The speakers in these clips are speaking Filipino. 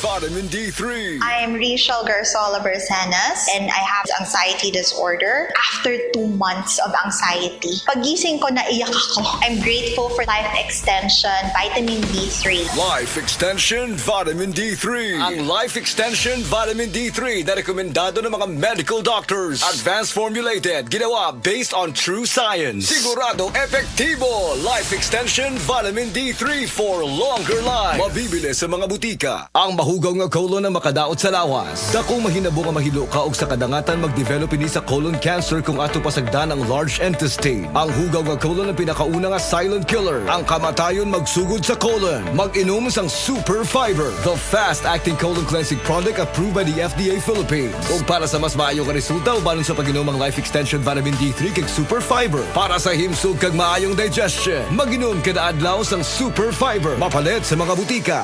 Vitamin D3. I'm Rachel Garzola Bersanas and I have anxiety disorder. After 2 months of anxiety, pagising ko naiyak ako. I'm grateful for Life Extension Vitamin D3. Life Extension Vitamin D3. Ang Life Extension Vitamin D3 na rekomendado ng mga medical doctors. Advanced formulated, ginawa based on true science. Sigurado epektibo. Life Extension Vitamin D3 for longer life. Mabibili sa mga butika. Ang mahugaw nga colon na makadaot sa lawas. Dakong mahinabo nga mahilo ka og sa kadangatan mag-develop ini sa colon cancer kung ato pasagdan ang large intestine. Ang hugaw nga colon ang pinakauna nga silent killer. Ang kamatayon magsugod sa colon. Mag-inom sang Super Fiber, the fast-acting colon cleansing product approved by the FDA Philippines. Ug para sa mas maayo nga resulta ubanon sa pag-inom ang Life Extension Vitamin D3 kag Super Fiber. Para sa himsog kag maayong digestion, mag-inom kada adlaw sang Super Fiber. Mapalit sa mga butika.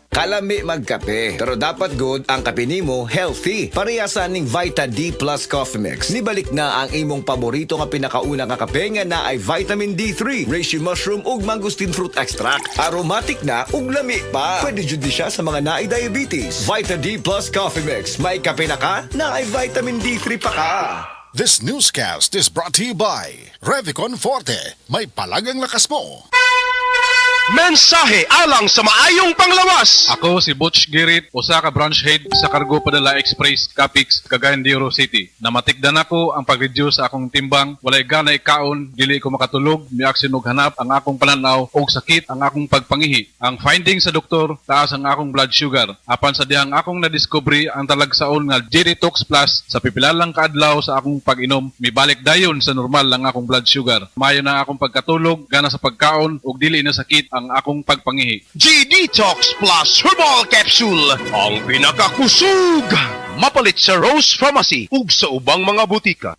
Kalami magkape, pero dapat good ang kape nimo healthy. Parehasan ning Vita D Plus Coffee Mix. Nibalik na ang imong paborito nga pinakauna nga kape nga na ay vitamin D3, reishi mushroom ug mangosteen fruit extract. Aromatic na ug lami pa. Pwede jud di siya sa mga naay diabetes. Vita D Plus Coffee Mix. May kape na ka, na ay vitamin D3 pa ka. This newscast is brought to you by Revicon Forte. May palagang lakas mo. Mensahe alang sa maayong panglawas. Ako si Butch Girit, usa ka branch head sa Cargo Padala Express, Capix, Cagayan de Oro City. Namatikdan ako ang pag-reduce sa akong timbang, walay gana ikaon, dili ko makatulog, miaksin og hanap ang akong pananaw og sakit ang akong pagpangihi. Ang finding sa doktor, taas ang akong blood sugar. Apan sa dihang akong nadiscovery ang talagsaon nga G-Detox Plus sa pipilalang kaadlaw sa akong pag-inom, mibalik dayon sa normal ang akong blood sugar. Mayo na akong pagkatulog, gana sa pagkaon ug dili na sakit ang akong pagpangihi. G-Detox Plus Herbal Capsule, ang pinakakusog. Mapalit sa Rose Pharmacy ug sa ubang mga butika.